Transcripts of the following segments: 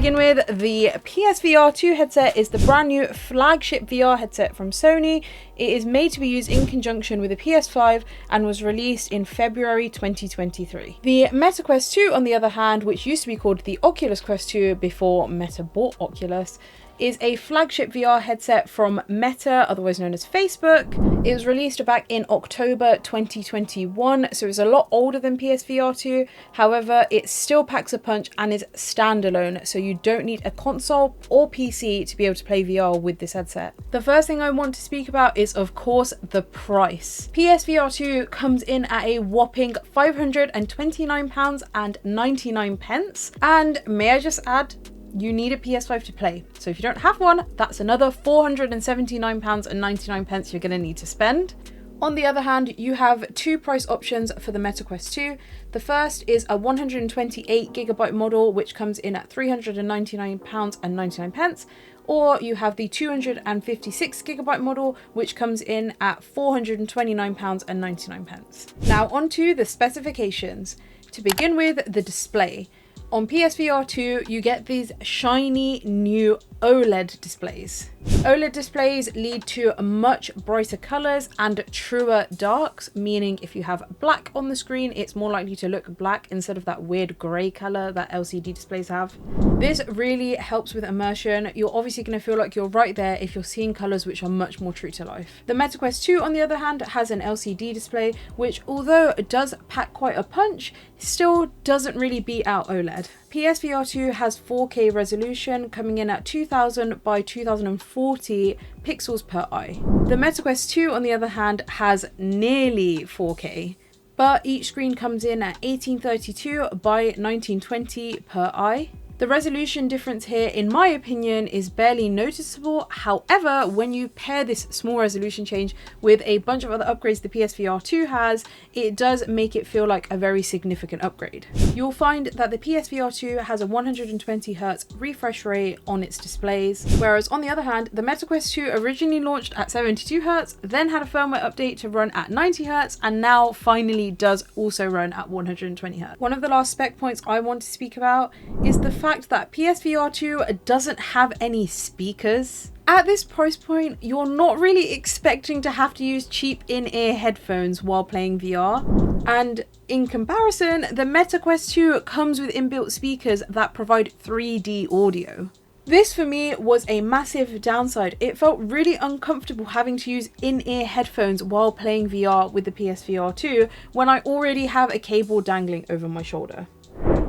begin with, the PSVR2 headset is the brand new flagship VR headset from Sony. It is made to be used in conjunction with the PS5 and was released in February 2023. The Meta Quest 2, on the other hand, which used to be called the Oculus Quest 2 before Meta bought Oculus, is a flagship VR headset from Meta, otherwise known as Facebook. It was released back in October 2021, so it's a lot older than PSVR2. However, it still packs a punch and is standalone, so you don't need a console or PC to be able to play VR with this headset. The first thing I want to speak about is, of course, the price. PSVR2 comes in at a whopping £529.99, and may I just add, you need a PS5 to play. So if you don't have one, that's another £479.99 you're going to need to spend. On the other hand, you have two price options for the Meta Quest 2. The first is a 128GB model, which comes in at £399.99, or you have the 256GB model, which comes in at £429.99. Now onto the specifications. To begin with, the display. On PSVR2, you get these shiny new OLED displays. OLED displays lead to much brighter colors and truer darks, meaning if you have black on the screen, it's more likely to look black instead of that weird gray color that LCD displays have. This really helps with immersion. You're obviously going to feel like you're right there if you're seeing colors which are much more true to life. The Meta Quest 2, on the other hand, has an LCD display, which although it does pack quite a punch, still doesn't really beat out OLED. PSVR2 has 4K resolution, coming in at 2000 by 2040 pixels per eye. The Meta Quest 2, on the other hand, has nearly 4K, but each screen comes in at 1832 by 1920 per eye. The resolution difference here, in my opinion, is barely noticeable. However, when you pair this small resolution change with a bunch of other upgrades the PSVR2 has, it does make it feel like a very significant upgrade. You'll find that the PSVR2 has a 120Hz refresh rate on its displays, whereas on the other hand, the Meta Quest 2 originally launched at 72Hz, then had a firmware update to run at 90Hz, and now finally does also run at 120Hz. One of the last spec points I want to speak about is the fact that PSVR2 doesn't have any speakers. At this price point, you're not really expecting to have to use cheap in-ear headphones while playing VR. And in comparison, the Meta Quest 2 comes with inbuilt speakers that provide 3D audio. This for me was a massive downside. It felt really uncomfortable having to use in-ear headphones while playing VR with the PSVR2 when I already have a cable dangling over my shoulder.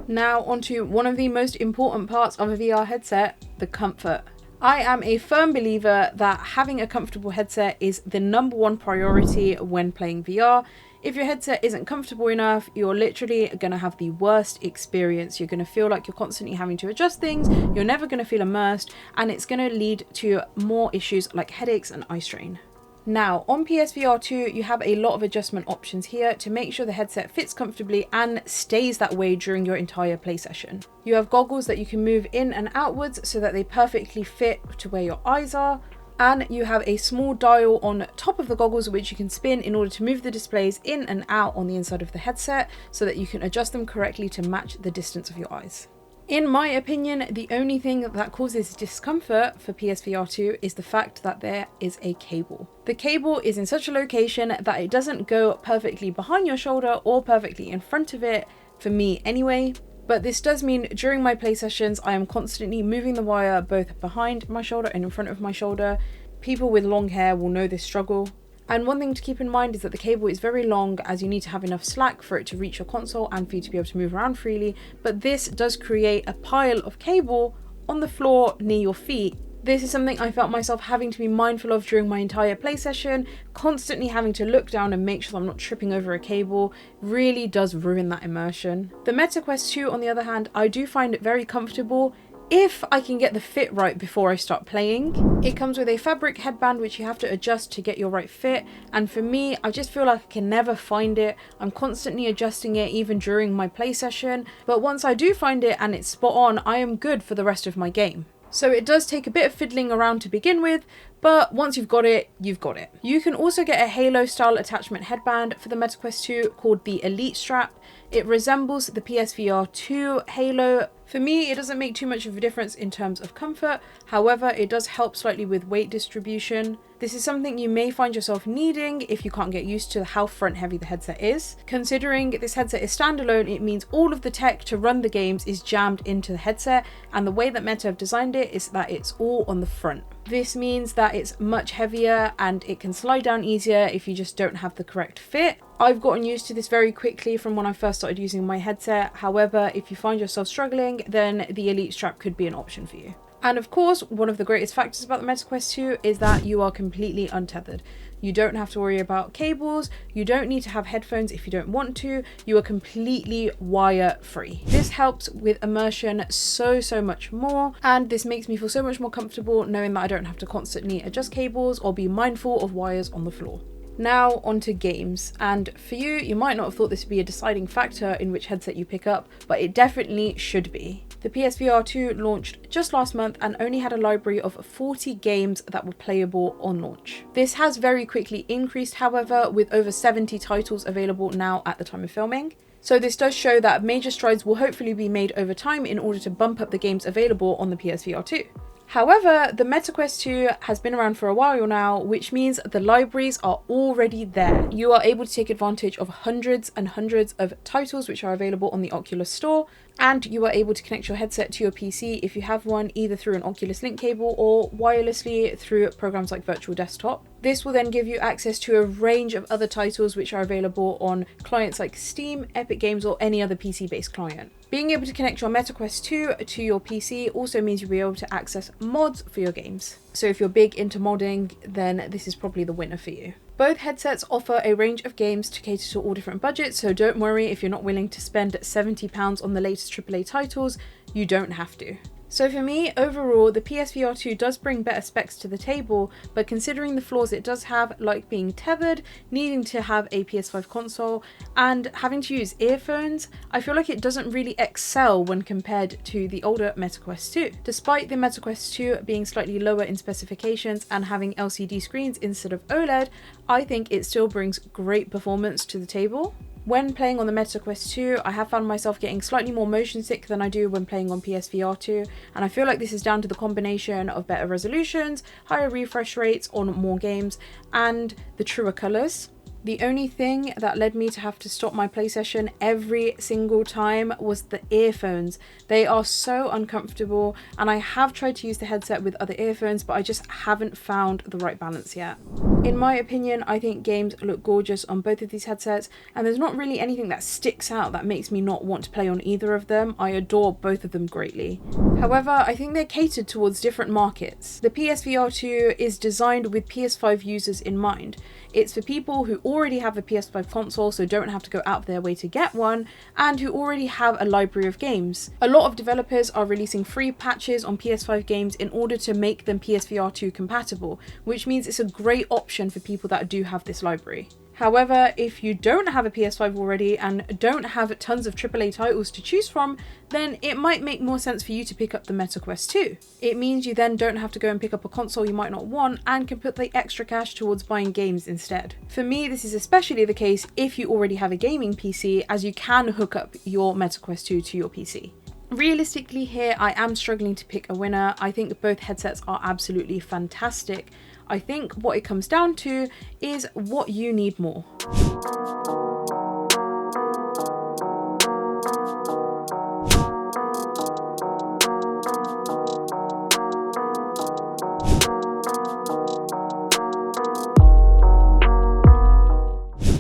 Now onto one of the most important parts of a VR headset, the comfort. I am a firm believer that having a comfortable headset is the #1 priority when playing VR. If your headset isn't comfortable enough, you're literally going to have the worst experience. You're going to feel like you're constantly having to adjust things, you're never going to feel immersed, and it's going to lead to more issues like headaches and eye strain. Now, on PSVR2, you have a lot of adjustment options here to make sure the headset fits comfortably and stays that way during your entire play session. You have goggles that you can move in and outwards so that they perfectly fit to where your eyes are. And you have a small dial on top of the goggles which you can spin in order to move the displays in and out on the inside of the headset so that you can adjust them correctly to match the distance of your eyes. In my opinion, the only thing that causes discomfort for PSVR2 is the fact that there is a cable. The cable is in such a location that it doesn't go perfectly behind your shoulder or perfectly in front of it, for me anyway. But this does mean during my play sessions, I am constantly moving the wire both behind my shoulder and in front of my shoulder. People with long hair will know this struggle. And one thing to keep in mind is that the cable is very long, as you need to have enough slack for it to reach your console and for you to be able to move around freely. But this does create a pile of cable on the floor near your feet. This is something I felt myself having to be mindful of during my entire play session. Constantly having to look down and make sure I'm not tripping over a cable really does ruin that immersion. The Meta Quest 2, on the other hand, I do find it very comfortable if I can get the fit right before I start playing. It comes with a fabric headband which you have to adjust to get your right fit, and for me, I just feel like I can never find it. I'm constantly adjusting it even during my play session, but once I do find it and it's spot on, I am good for the rest of my game. So it does take a bit of fiddling around to begin with, but once you've got it, you've got it. You can also get a Halo style attachment headband for the Meta Quest 2 called the Elite Strap. It resembles the PSVR2 Halo. For me, it doesn't make too much of a difference in terms of comfort. However, it does help slightly with weight distribution. This is something you may find yourself needing if you can't get used to how front heavy the headset is. Considering this headset is standalone, it means all of the tech to run the games is jammed into the headset, and the way that Meta have designed it is that it's all on the front. This means that it's much heavier and it can slide down easier if you just don't have the correct fit. I've gotten used to this very quickly from when I first started using my headset. However, if you find yourself struggling, then the Elite strap could be an option for you. And of course, one of the greatest factors about the Meta Quest 2 is that you are completely untethered. You don't have to worry about cables, you don't need to have headphones if you don't want to, you are completely wire free. This helps with immersion so much more, and this makes me feel so much more comfortable knowing that I don't have to constantly adjust cables or be mindful of wires on the floor. Now onto games, and for you, you might not have thought this would be a deciding factor in which headset you pick up, but it definitely should be. The PSVR2 launched just last month and only had a library of 40 games that were playable on launch. This has very quickly increased, however, with over 70 titles available now at the time of filming. So this does show that major strides will hopefully be made over time in order to bump up the games available on the PSVR2. However, the Meta Quest 2 has been around for a while now, which means the libraries are already there. You are able to take advantage of hundreds and hundreds of titles which are available on the Oculus Store, and you are able to connect your headset to your PC if you have one, either through an Oculus Link cable or wirelessly through programs like Virtual Desktop. This will then give you access to a range of other titles which are available on clients like Steam, Epic Games, or any other PC-based client. Being able to connect your Meta Quest 2 to your PC also means you'll be able to access mods for your games. So if you're big into modding, then this is probably the winner for you. Both headsets offer a range of games to cater to all different budgets, so don't worry if you're not willing to spend £70 on the latest AAA titles, you don't have to. So for me, overall, the PSVR2 does bring better specs to the table, but considering the flaws it does have, like being tethered, needing to have a PS5 console, and having to use earphones, I feel like it doesn't really excel when compared to the older Meta Quest 2. Despite the Meta Quest 2 being slightly lower in specifications and having LCD screens instead of OLED, I think it still brings great performance to the table. When playing on the Meta Quest 2, I have found myself getting slightly more motion sick than I do when playing on PSVR2, and I feel like this is down to the combination of better resolutions, higher refresh rates on more games, and the truer colours. The only thing that led me to have to stop my play session every single time was the earphones. They are so uncomfortable, and I have tried to use the headset with other earphones, but I just haven't found the right balance yet. In my opinion, I think games look gorgeous on both of these headsets, and there's not really anything that sticks out that makes me not want to play on either of them. I adore both of them greatly. However, I think they're catered towards different markets. The PSVR2 is designed with PS5 users in mind. It's for people who already have a PS5 console, so don't have to go out of their way to get one, and who already have a library of games. A lot of developers are releasing free patches on PS5 games in order to make them PSVR2 compatible, which means it's a great option for people that do have this library. However, if you don't have a PS5 already and don't have tons of AAA titles to choose from, then it might make more sense for you to pick up the Meta Quest 2. It means you then don't have to go and pick up a console you might not want and can put the extra cash towards buying games instead. For me, this is especially the case if you already have a gaming PC, as you can hook up your Meta Quest 2 to your PC. Realistically here, I am struggling to pick a winner. I think both headsets are absolutely fantastic. I think what it comes down to is what you need more.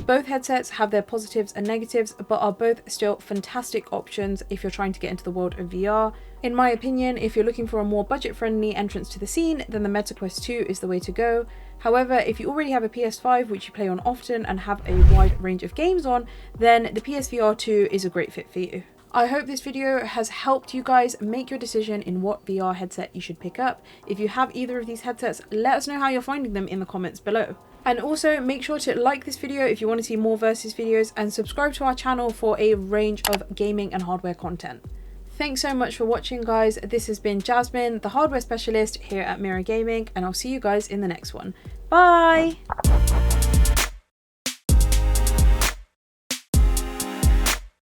Both headsets have their positives and negatives, but are both still fantastic options if you're trying to get into the world of VR. In my opinion, if you're looking for a more budget-friendly entrance to the scene, then the Meta Quest 2 is the way to go. However, if you already have a PS5 which you play on often and have a wide range of games on, then the PSVR 2 is a great fit for you. I hope this video has helped you guys make your decision in what VR headset you should pick up. If you have either of these headsets, let us know how you're finding them in the comments below. And also make sure to like this video if you want to see more Versus videos, and subscribe to our channel for a range of gaming and hardware content. Thanks so much for watching, guys. This has been Jasmine, the hardware specialist here at Mirror Gaming, and I'll see you guys in the next one. Bye!